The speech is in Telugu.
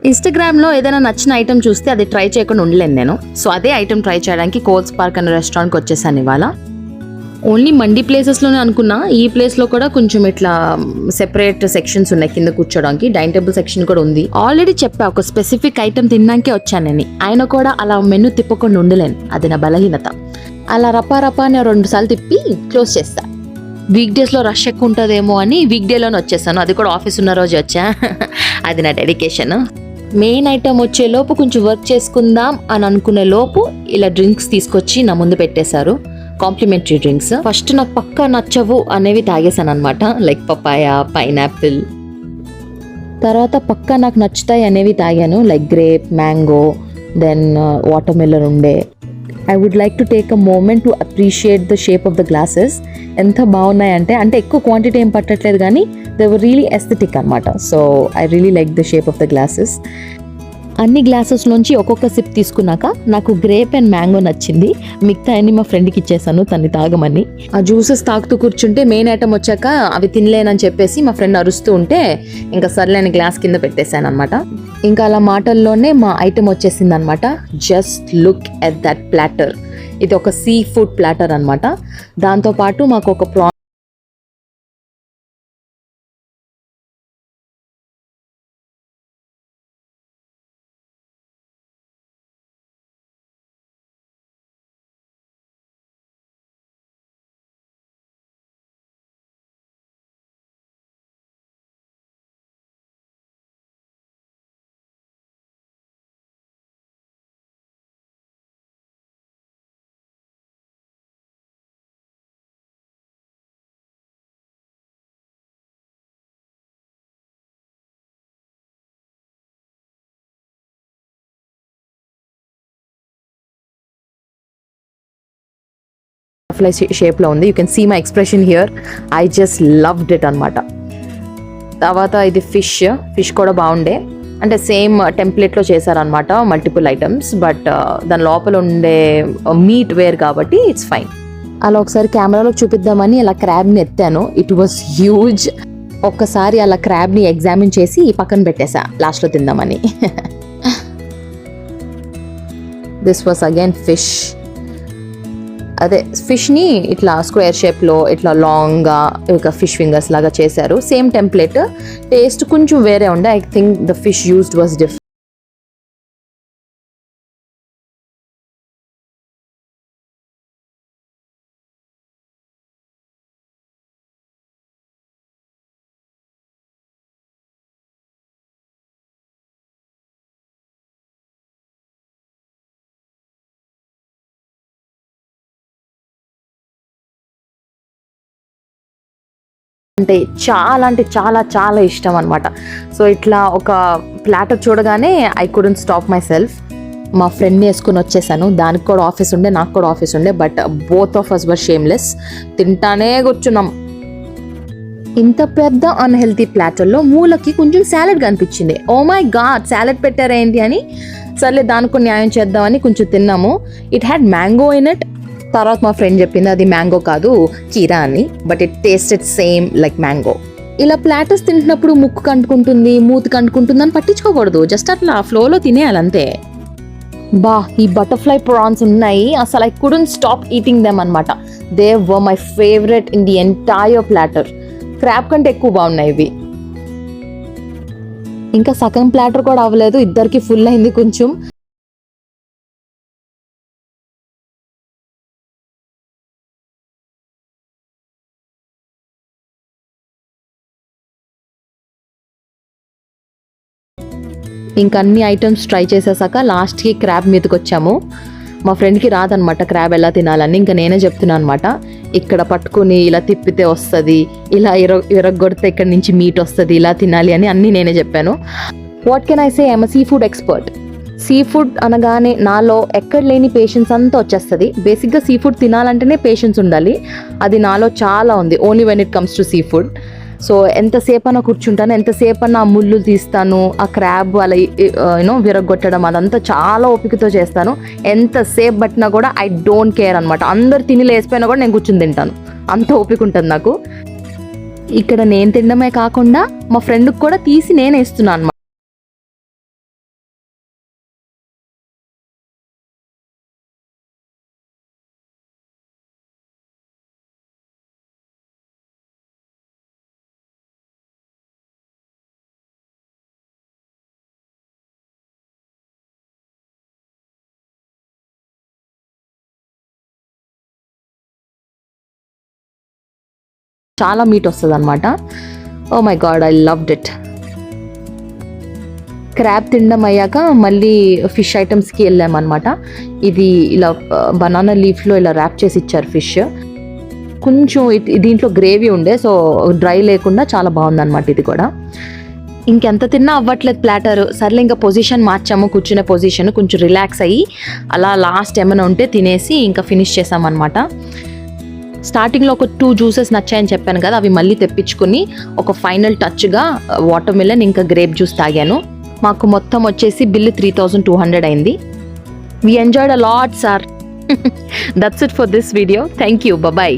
ఇన్స్టాగ్రామ్లో ఏదైనా నచ్చిన ఐటమ్ చూస్తే అది ట్రై చేయకుండా ఉండలేను నేను. సో అదే ఐటమ్ ట్రై చేయడానికి కోల్స్ పార్క్ అనే రెస్టారెంట్కి వచ్చేసాను ఇవాళ. ఓన్లీ మండీ ప్లేసెస్లోనే అనుకున్నా, ఈ ప్లేస్లో కూడా కొంచెం ఇట్లా సెపరేట్ సెక్షన్స్ ఉన్నాయి కింద కూర్చోడానికి. డైనింగ్ టేబుల్ సెక్షన్ కూడా ఉంది. ఆల్రెడీ చెప్పా ఒక స్పెసిఫిక్ ఐటమ్ తిన్నాకే వచ్చానని. ఆయన కూడా అలా మెనూ తిప్పకుండా ఉండలేను, అది నా బలహీనత. అలా రపా అని 2 సార్లు తిప్పి క్లోజ్ చేస్తా. వీక్ డేస్లో రష్ ఎక్కువ ఉంటుందేమో అని వీక్ డేలోనే వచ్చేసాను, అది కూడా ఆఫీస్ ఉన్న రోజు వచ్చా. అది నా డెడికేషన్. మెయిన్ ఐటమ్ వచ్చే లోపు కొంచెం వర్క్ చేసుకుందాం అని అనుకునే లోపు ఇలా డ్రింక్స్ తీసుకొచ్చి నా ముందు పెట్టేశారు, కాంప్లిమెంటరీ డ్రింక్స్. ఫస్ట్ నాకు పక్కా నచ్చవు అనేవి తాగేశాను అనమాట, లైక్ పపాయ, పైనాపిల్. తర్వాత పక్కా నాకు నచ్చుతాయి అనేవి తాగాను, like grape, mango, then watermelon ఉండే. I would like to take a moment to appreciate the shape of the glasses. ఎంత బాగున్నాయంటే, అంటే ఎక్కువ క్వాంటిటీ ఏం పట్టట్లేదు కానీ they were really aesthetic అనమాట. So I really like the shape of the glasses. అన్ని గ్లాసెస్లోంచి ఒక్కొక్క సిప్ తీసుకున్నాక నాకు గ్రేప్ అండ్ మ్యాంగో నచ్చింది. మిగతా అన్ని మా ఫ్రెండ్కి ఇచ్చేసాను తన్ని తాగమని. ఆ జ్యూసెస్ తాగుతూ కూర్చుంటే మెయిన్ ఐటమ్ వచ్చాక అవి తినలేనని చెప్పేసి మా ఫ్రెండ్ అరుస్తూ ఉంటే ఇంకా సర్లేని గ్లాస్ కింద పెట్టేశాను అనమాట. ఇంకా అలా మాటల్లోనే మా ఐటమ్ వచ్చేసింది అనమాట. Just look at that platter. ఇది ఒక సీ ఫుడ్ ప్లాటర్ అనమాట. దాంతోపాటు మాకు ఒక బటర్ఫ్లై షేప్లో ఉంది. You can see my expression here. I just loved it అనమాట. తర్వాత ఇది ఫిష్ కూడా బాగుండే, అంటే సేమ్ టెంప్లెట్లో చేశారనమాట, మల్టిపుల్ ఐటమ్స్. బట్ దాని లోపల ఉండే మీట్ వేర్ కాబట్టి ఇట్స్ ఫైన్. అలా ఒకసారి కెమెరాలో చూపిద్దామని అలా క్రాబ్ని ఎత్తాను. It was huge. ఒక్కసారి అలా క్రాబ్ని ఎగ్జామిన్ చేసి పక్కన పెట్టేసా లాస్ట్లో తిందామని. This was again fish. అదే ఫిష్ని ఇట్లా స్క్వేర్ షేప్లో ఇట్లా లాంగ్గా ఇక ఫిష్ ఫింగర్స్ లాగా చేశారు. సేమ్ టెంప్లెట్, టేస్ట్ కొంచెం వేరే ఉండే. I think the fish used was different. అంటే చాలా ఇష్టం అనమాట. సో ఇట్లా ఒక ప్లాటర్ చూడగానే I couldn't stop my self. మా ఫ్రెండ్ని వేసుకుని వచ్చేసాను. దానికి కూడా ఆఫీస్ ఉండే, నాకు కూడా ఆఫీస్ ఉండే. But both of us were shameless. తింటానే కూర్చున్నాం. ఇంత పెద్ద అన్హెల్తీ ప్లాటర్లో మూలకి కొంచెం సాలెడ్ కనిపించింది. ఓ మై గాడ్, సాలెడ్ పెట్టారేంటి అని సర్లే దానికి న్యాయం చేద్దామని కొంచెం తిన్నాము. It had mango in it. తర్వాత మా ఫ్రెండ్ చెప్పింది అది మ్యాంగో కాదు, కీరా అని. But it tasted same like mango. ఇలా ప్లాటర్స్ తింటున్నప్పుడు ముక్కు కంటుకుంటుంది, మూతి కంటుకుంటుంది అని పట్టించుకోకూడదు. జస్ట్ అట్లా ఫ్లోలో తినేయాలి అంతే. ఈ బటర్ఫ్లై ప్రాన్స్ ఉన్నాయి, అసలు I couldn't stop eating them అనమాట. They were my favourite in the entire platter. Crab కంటే ఎక్కువ బాగున్నాయి ఇవి. ఇంకా సగం ప్లాటర్ కూడా అవ్వలేదు, ఇద్దరికి ఫుల్ అయింది కొంచెం. ఇంకా అన్ని ఐటమ్స్ ట్రై చేసేసాక లాస్ట్కి క్రాబ్ మీదకి వచ్చాము. మా ఫ్రెండ్కి రాదనమాట క్రాబ్ ఎలా తినాలని. ఇంకా నేనే చెప్తున్నాను అనమాట, ఇక్కడ పట్టుకుని ఇలా తిప్పితే వస్తుంది, ఇలా విరగొడితే ఇక్కడ నుంచి మీట్ వస్తుంది, ఇలా తినాలి అని అన్నీ నేనే చెప్పాను. What can I say, I'm sea food expert. Sea food అనగానే నాలో ఎక్కడ లేని పేషెన్స్ అంతా వచ్చేస్తుంది. బేసిక్గా సీ ఫుడ్ తినాలంటేనే పేషెన్స్ ఉండాలి, అది నాలో చాలా ఉంది. Only when it comes to sea food. So ఎంతసేపు అన్నా కూర్చుంటాను, ఎంతసేపు అన్నా ఆ ముళ్ళు తీస్తాను, ఆ క్రాబ్ అలా విరగొట్టడం అదంతా చాలా ఓపికతో చేస్తాను. ఎంతసేపు పట్టినా కూడా ఐ డోంట్ కేర్ అనమాట. అందరు తిని లేసిపోయినా కూడా నేను కూర్చుని తింటాను, అంత ఓపిక ఉంటుంది నాకు. ఇక్కడ నేను తినడమే కాకుండా మా ఫ్రెండ్కి కూడా తీసి నేనే ఇస్తున్నాను అనమాట. చాలా మీట్ వస్తుంది అనమాట. Oh my God, I loved it. Crab తినడం అయ్యాక మళ్ళీ ఫిష్ ఐటమ్స్కి వెళ్ళామన్నమాట. ఇది ఇలా బనానా లీఫ్లో ఇలా ర్యాప్ చేసి ఇచ్చారు ఫిష్. కొంచెం దీంట్లో గ్రేవీ ఉండే, సో డ్రై లేకుండా చాలా బాగుందన్నమాట ఇది కూడా. ఇంకెంత తిన్నా అవ్వట్లేదు ప్లాటర్. సర్లే ఇంకా పొజిషన్ మార్చాము, కూర్చునే పొజిషన్ కొంచెం రిలాక్స్ అయ్యి అలా లాస్ట్ ఏమైనా ఉంటే తినేసి ఇంకా ఫినిష్ చేసామన్నమాట. స్టార్టింగ్లో ఒక 2 జ్యూసెస్ నచ్చాయని చెప్పాను కదా, అవి మళ్ళీ తెప్పించుకుని ఒక ఫైనల్ టచ్గా వాటర్ మిలన్ ఇంకా గ్రేప్ జ్యూస్ తాగాను. మాకు మొత్తం వచ్చేసి బిల్లు 3200 అయింది. We enjoyed a lot, sir. That's it for this video. Thank you. Bye-bye.